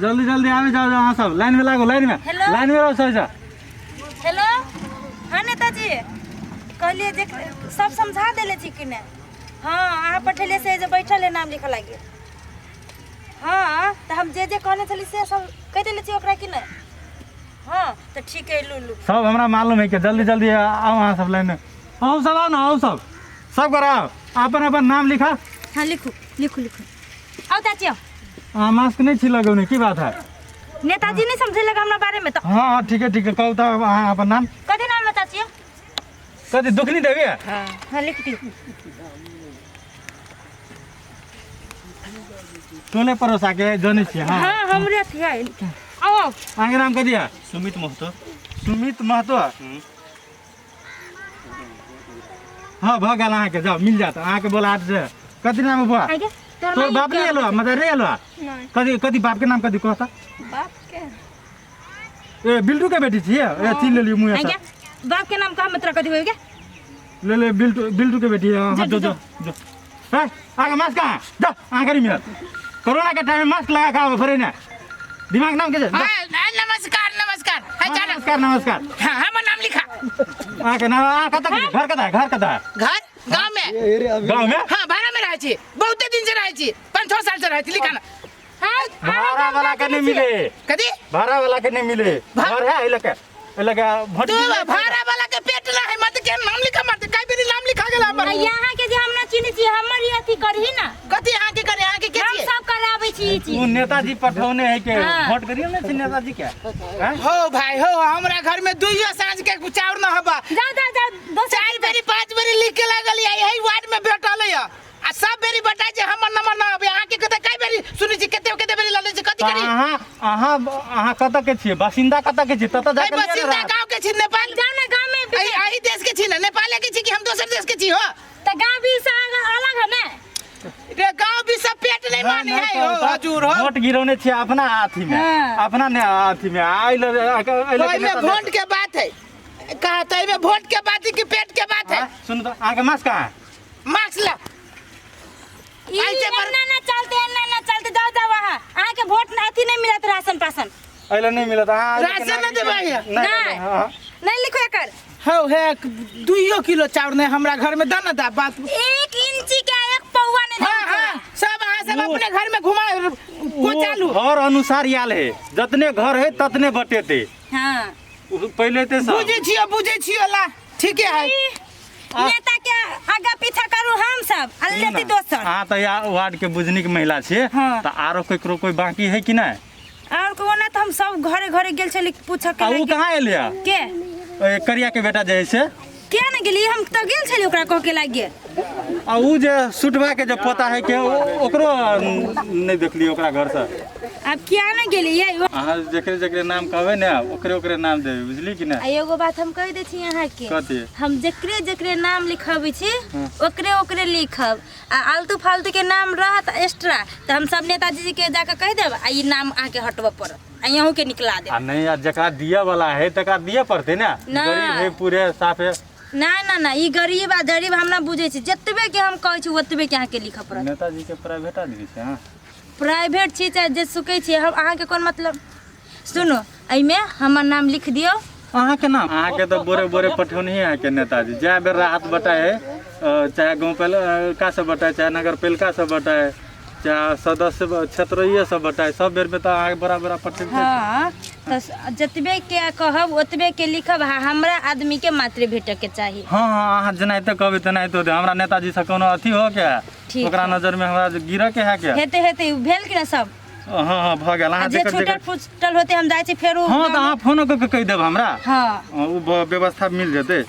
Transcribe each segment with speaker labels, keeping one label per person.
Speaker 1: जल्दी जल्दी आवे जाओ अहाँ सब लाइन में लागो लाइन में रहो सर।
Speaker 2: हेलो हाँ नेताजी कहलिए जे सब समझा देले छी कि नहीं। हाँ अहाँ पठेले से जे बैठल है नाम लिखा लागे। हाँ तो हम जे कहने छली से सब कह देले छी ओकरा कि नहीं। हाँ तो ठीक है लुलु
Speaker 1: सब हमरा मालूम है कि जल्दी जल्दी आओ अहाँ सब लाइन में। आओ सब आओ ना आओ सब कराओ अपन अपन नाम लिखा।
Speaker 2: हाँ लिखू लिखू लिखू आओ चाची आओ।
Speaker 1: हाँ मास्क नहीं छिल लगौने की बात है।
Speaker 2: नेताजी नहीं समझे लगा हमरा बारे में तो।
Speaker 1: हाँ ठीक है कहू तो अहाँ अपन नाम
Speaker 2: कथी नाम है चाची।
Speaker 1: कथी दुख नहीं देवी।
Speaker 2: हाँ लिख दी।
Speaker 1: टोले परोसा के जाने छी।
Speaker 2: हाँ हमरे थे आओ।
Speaker 1: आगे नाम कथी है।
Speaker 3: सुमित महतो।
Speaker 1: सुमित महतो। हाँ भ गल अहाँ के जाओ मिल जात अहाँ के बोला से कथी नाम बुआ तोर बाप नहीं एलो मतलब रे एलो कथी कथी बाप के नाम कथी कहता
Speaker 2: बाप के
Speaker 1: ए बिल्टू के बेटी छी ए ती ले लियो मुंह से
Speaker 2: बाप के नाम का मतलब कथी होय गे
Speaker 1: ले बिल्टू के बेटी हां जो है आगे मास्क कहां जा आ करी मिल कोरोना के टाइम में मास्क लगा के आओ फरे ना दिमाग नाम के नमस्कार
Speaker 4: हाँ हमर नाम लिखा।
Speaker 1: आ के नाम आ कत घर कत है
Speaker 4: घर गांव में हाँ भाड़ा में रहे छी बहुते दिन से रहे छी 5-6 साल से रहे छी लिखा ना।
Speaker 1: भाड़ा वाला के नहीं मिले
Speaker 4: कदी
Speaker 1: भाड़ा वाला के नहीं मिले घर है लगा भोट
Speaker 4: भाड़ा वाला के पेट ना है मत के नाम लिखा मत काई बेरी नाम लिखा गेला हमर
Speaker 2: यहाँ के जे हमरा चिन्ह छी हमर ये अथी करही ना
Speaker 4: कथी यहाँ के करे यहाँ के के
Speaker 2: हम सब कराबै छी ई
Speaker 1: तू नेताजी पठौने है के वोट करियो ना छी नेताजी के
Speaker 4: हो भाई हो हमरा घर में दुइयो सांझ के चाउर न हबा
Speaker 2: जा दो
Speaker 4: 4 बेरी 5 बेरी लिख के लागल यही वार्ड में बैठल है आ सब बेरी बता जे हमर नंबर न हबे यहाँ के कते काई बेरी सुनि छी कते बेरी लले छी कथी करी
Speaker 1: अहाँ कत के छी बासिंदा कत के छी तत जाके
Speaker 4: बासिंदा गांव के छी नेपाल
Speaker 2: जाने गांव में
Speaker 4: आई देश के छी ना नेपाल के छी कि हम दोसर देश के छी हो
Speaker 2: त गांव भी से अलग है ना
Speaker 4: रे गांव भी सब पेट नहीं माने है हजूर हो
Speaker 1: वोट गिरौने छी अपना हाथी में अपना ने हाथी में आइल
Speaker 4: में वोट के बात है कहते में वोट के बात है कि पेट के बात है।
Speaker 1: सुन तो आगे मास्क कहां
Speaker 4: मास्क ला
Speaker 2: ऐसे ना चलते जाओ वहां आ के वोट अथी नहीं मिलत राशन पासन
Speaker 1: ऐले नहीं मिलत
Speaker 4: राशन नहीं देबे
Speaker 2: नहीं लिखो एकर
Speaker 4: हो है 2 किलो चाउर ने हमरा घर में दाना दा बात
Speaker 2: 1 इंची के 1 पौवा ने
Speaker 4: हां सब आ सब अपने घर में घुमा को चालू
Speaker 1: घर अनुसार याल है जतने घर है ततने बटेते।
Speaker 2: हां
Speaker 1: पहले ते सब
Speaker 4: बुझे छियो ला ठीक है
Speaker 2: नेता के आगे पीछा करू हम सब अल्लेती दोसर
Speaker 1: हां त या वार्ड के बुझनी के महिला छे त आरो कोई बाकी है कि नहीं
Speaker 2: और कोना त हम सब घरे घरे गेल छली पूछा के
Speaker 1: ऊ कहां एलिया
Speaker 2: के
Speaker 1: करिया के बेटा जे से
Speaker 2: के न गेली हम त गेल छली ओकरा कह के लाग गे
Speaker 1: आ ऊ जे सुटवा के जे पता है के ओकरो नहीं देखली ओकरा घर से
Speaker 2: अब क्या न गेली ये
Speaker 1: अहाँ जकरे नाम कहबे ना ओकरे नाम देबे बुझली कि ना।
Speaker 2: एगो बात हम कह दे छी यहाँ के
Speaker 1: कथी
Speaker 2: हम जकरे नाम लिखबै छी ओकरे लिखब आ आलतू फालतू के नाम रहत एक्स्ट्रा त हम सब नेताजी जी के जाके कह देब आ ई नाम आके हटबे पड़त आ यहू के निकला दे।
Speaker 1: नहीं यार जकरा दिया वाला है तकरा दिए पड़ते ना गरीब है पूरे साफ है
Speaker 2: ना ई गरीब आ गरीब हमरा बुझे छी जतबे के हम कहै छी ओतबे के आके लिख पड़त।
Speaker 1: नेताजी के प्राइवेट आदमी छै हां
Speaker 2: प्राइवेट छी चाहे जे सुकै छी हम अहाँ के कोन मतलब सुनो एहि में हमर नाम लिख दियो
Speaker 1: अहाँ के नाम अहाँ के तो बोरे पठौनी है के नेताजी जा बेर राहत बताए चाहे गांव पालिका से बताए चाहे नगर पालिका से बताए चाहे सदस्य क्षेत्रीय से बताए सब बेर में तो अहाँ बड़ा पठे।
Speaker 2: हां त जतबे के कहब ओतबे के लिखब हमरा आदमी के मात्र भेटे के चाहिए।
Speaker 1: हां अहाँ जनाइते कहबे तनाइते हमरा नेताजी से कोनो अथी हो के ओकरा नजर में हमरा गिर के है के
Speaker 2: हेते भेल कि ना सब
Speaker 1: हां भ गेल अहाँ
Speaker 2: जे छूटल होते हम जाय छी फेरो
Speaker 1: हां त अहाँ फोन क के कह देब हमरा
Speaker 2: हां
Speaker 1: उ व्यवस्था मिल जते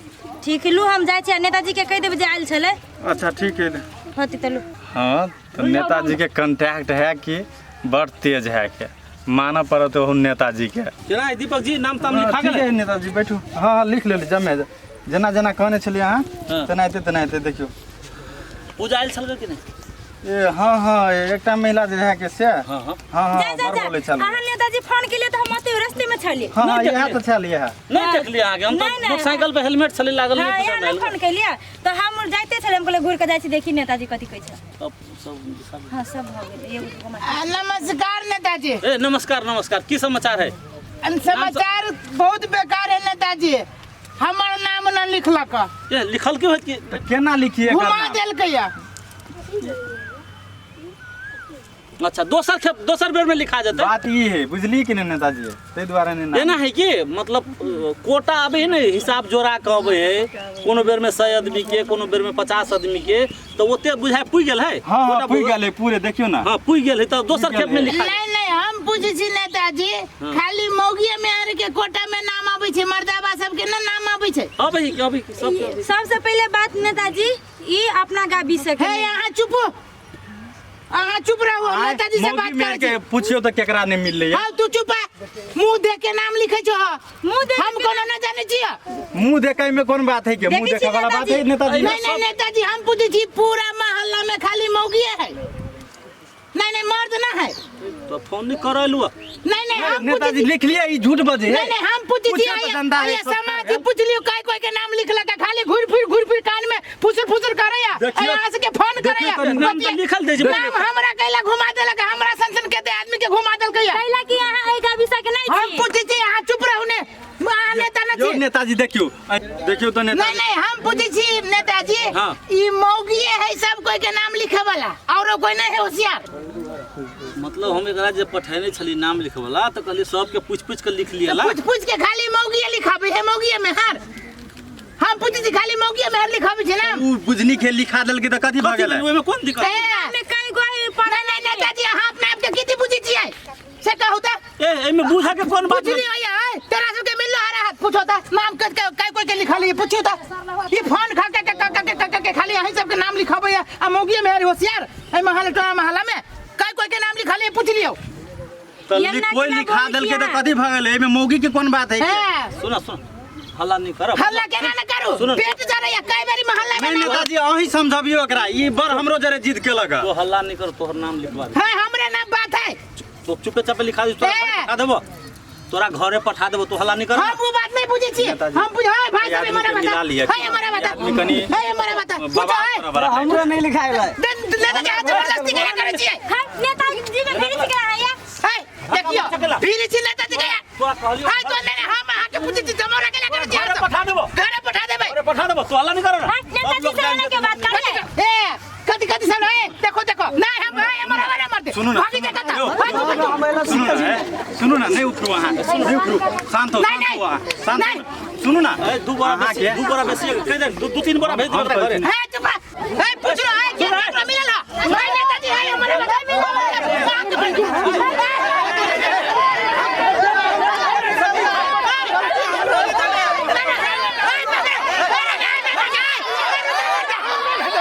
Speaker 2: ठीक लू हम जाय छी नेताजी के कह देब जे आइल छले।
Speaker 1: अच्छा ठीक है
Speaker 2: होती त लू हां
Speaker 1: तो नेताजी के कांटेक्ट है कि बड़ तेज है के माना पड़त हो नेताजी के
Speaker 3: केना दीपक जी नाम ताम लिखा गेल
Speaker 1: है नेताजी बैठू हां लिख लेली जमे जना कहने छलिए अहाँ तनाइते देखियो
Speaker 3: पूजा आइल छल कि नहीं
Speaker 1: ए हाँ हाँ एकटा महिला जे है के से
Speaker 3: हाँ हाँ
Speaker 1: हाँ हाँ
Speaker 2: जा जा
Speaker 1: बड़
Speaker 2: जा
Speaker 1: बोले चल
Speaker 2: अहाँ नेताजी फोन केलिए तो हम ओते रास्ते में छलिए
Speaker 1: हाँ हाँ
Speaker 3: नहीं
Speaker 1: यह तो चल यह
Speaker 3: नहीं देख लिया आगे हम तो
Speaker 2: नहीं, नहीं,
Speaker 3: मोटरसाइकिल पे हेलमेट चले लागल
Speaker 2: हाँ
Speaker 3: नहीं
Speaker 2: यहाँ
Speaker 3: पता
Speaker 2: ना फोन केलिए तो हम जाते छले हम कहले घुर के जाइ छी देखी नेताजी कथी कहै छै
Speaker 3: अब सब
Speaker 2: हाँ सब भ गेल एगो
Speaker 4: नमस्कार नेताजी।
Speaker 3: ए नमस्कार नमस्कार की समाचार है
Speaker 4: समाचार बहुत बेकार है नेताजी। हमार नाम न लिखलक,
Speaker 3: ये लिखल क्यों है कि
Speaker 1: केना लिखिए
Speaker 4: घुमा देलकै या।
Speaker 3: अच्छा दोसर बेर में लिखा जाता है
Speaker 1: बात ये है बुझली कि नहीं नेताजी ते द्वारा नहीं
Speaker 3: एना है कि मतलब कोटा आबे है ना हिसाब जोड़ा के आबे है कोनो बेर में 100 आदमी के कोनो बेर में 50 आदमी के तो ओते बुझाय पुइ गेल है
Speaker 1: हाँ हाँ
Speaker 3: कोटा
Speaker 1: पुइ गेल है पूरे देखियो ना
Speaker 3: हाँ पुइ गेल है तो दोसर खेप में लिखा
Speaker 4: नहीं नहीं हम पूछे छी नेताजी, खाली मौगिया में आर के कोटा में नाम आबै छै, मर्दाबा सब के ना नाम आबै छै।
Speaker 3: अभी सब
Speaker 2: सबसे पहले बात नेताजी ई अपना गाबी से
Speaker 4: हे यहाँ चुप, अहाँ चुप रहो, नेताजी से बात
Speaker 1: मौगी
Speaker 4: करे
Speaker 1: के पूछियो तो केकरा नहीं मिल रही है
Speaker 4: हाँ तू चुप है, मुंह देख के नाम लिखे छो।
Speaker 2: मुंह देख
Speaker 4: हम
Speaker 2: के
Speaker 4: कोनो न जाने छियै।
Speaker 1: मुंह देखे में कौन बात है के मुंह
Speaker 2: देखी
Speaker 1: देखे वाला बात है नेताजी
Speaker 4: नहीं नहीं नेताजी हम पूछे छी पूरा मोहल्ला में खाली मौगिया है, नहीं नहीं मर्द ना है।
Speaker 3: तो फोन नहीं करलु
Speaker 4: नहीं नहीं हम पूछे
Speaker 1: नेताजी लिख लिया ये झूठ बजे
Speaker 4: नहीं नहीं हम पूछे छी
Speaker 1: पूछो तो जनता है,
Speaker 4: आया
Speaker 1: सब
Speaker 4: समाज
Speaker 1: है।
Speaker 4: पूछ लियो काय कोई के नाम लिखलक, खाली घुर फिर कान में फुसर करैया,
Speaker 1: देखियो-
Speaker 4: यहाँ से के फोन
Speaker 1: देखियो
Speaker 4: करैया।
Speaker 1: तो
Speaker 3: नाम तो लिखल दे जे
Speaker 4: नाम हमरा कैला घुमा देलक, हमरा संसन के दे आदमी के घुमा देलकै या।
Speaker 2: कैला कि अहाँ ए गाबी से के नहीं
Speaker 4: हम
Speaker 2: छी
Speaker 4: पूछे छी यहाँ चुप रहू ने, वहाँ नेता न
Speaker 1: यो
Speaker 4: छी।
Speaker 1: नेताजी देखियो देखियो तो
Speaker 4: नहीं
Speaker 1: नेताजी
Speaker 4: नहीं हम पूछे छी नेताजी,
Speaker 3: हाँ।
Speaker 4: ई मौगिए है सब कोई के नाम लिखे वाला, औरो कोई नहीं है होशियार।
Speaker 3: मतलब हम एकरा जे पठेने छली नाम लिखवाला तो कहली सब के पूछ के लिख लियाला
Speaker 4: पूछ के खाली मौगिए लिखाबे है, मौगिए में हार। हम पूछे छी खाली मौगिए में हार लिखाबे छै नाम।
Speaker 1: उ बुझनी के लिखा देल के त कथि भ गेल
Speaker 3: ओमे कौन दिक्कत
Speaker 2: में कई गो
Speaker 4: नहीं नहीं नेताजी अहाँ अपने आप के किति बुझे छियै से कहू त।
Speaker 3: ए एमे बुझा के कौन बात
Speaker 4: पूछली होया है तेरा सब के मिल रहा है, पूछो त नाम कत के काय कोई के लिखल है, पूछो त। ये फोन खा के खाली अहीं सब के नाम लिखाबे है, आ मौगिए में हार होशियार है, महल्ला में काय कोई के नाम लिखल है, पूछ लियो।
Speaker 1: कोई लिखा देल के त कथि भ गेल एमे मौगी के कौन बात है के?
Speaker 4: हैं
Speaker 3: सुन हल्ला नहीं कर
Speaker 4: हल्ला केना न करू,
Speaker 3: सुनो।
Speaker 4: पेट जा रहा है कई बारी महल्ला में
Speaker 1: नहीं
Speaker 4: नहीं।
Speaker 1: नेताजी अहीं समझबियो एकरा ई बर हमरो जरे जिद केलक
Speaker 3: तो हल्ला नहीं कर तोहर नाम लिखवा दे
Speaker 4: है हमरे नाम बात है।
Speaker 3: तो चुपे चापे लिखा दे तोरा घरे पठा देबो तो हल्ला नहीं कर
Speaker 4: हम वो बात नहीं बुझे छी, हम बुझे है भाई साहब
Speaker 1: आदमी
Speaker 4: हमारा
Speaker 1: के
Speaker 4: बता,
Speaker 1: मिला लिया
Speaker 4: है हमारा बता,
Speaker 1: आदमी कनी
Speaker 4: है हमारा बता, बुझे
Speaker 1: बाबा
Speaker 4: है
Speaker 1: बड़ा
Speaker 5: हमरा नहीं लिखाएल है।
Speaker 4: लेता जा जबरदस्ती करे करे छी।
Speaker 2: हां नेताजी जी में भेड़ी के आया
Speaker 4: है देखियो फिर छी लेता जी गया
Speaker 3: तोरा कहलियो
Speaker 4: है तो नहीं हम आके पूछे छी जमोरा के करे छी,
Speaker 3: घरे पठा देबो
Speaker 4: घरे पठा देबे।
Speaker 3: घरे पठा देबो तो हल्ला नहीं कर
Speaker 2: हां नेताजी से आने के बात कर ले
Speaker 4: ए कति सब है देखो नहीं हम है हमारा वाला मत दे
Speaker 1: सुनो ना
Speaker 4: भागी के कता
Speaker 1: सुनो ना नहीं उठो वहां नहीं उठो शांत हो शांत हो शांत हो सुनो ना
Speaker 3: ए दू बार बेसी कह दे दू तीन बार भेज दे घरे
Speaker 4: है चुप है पूछ लो है क्या मिला ला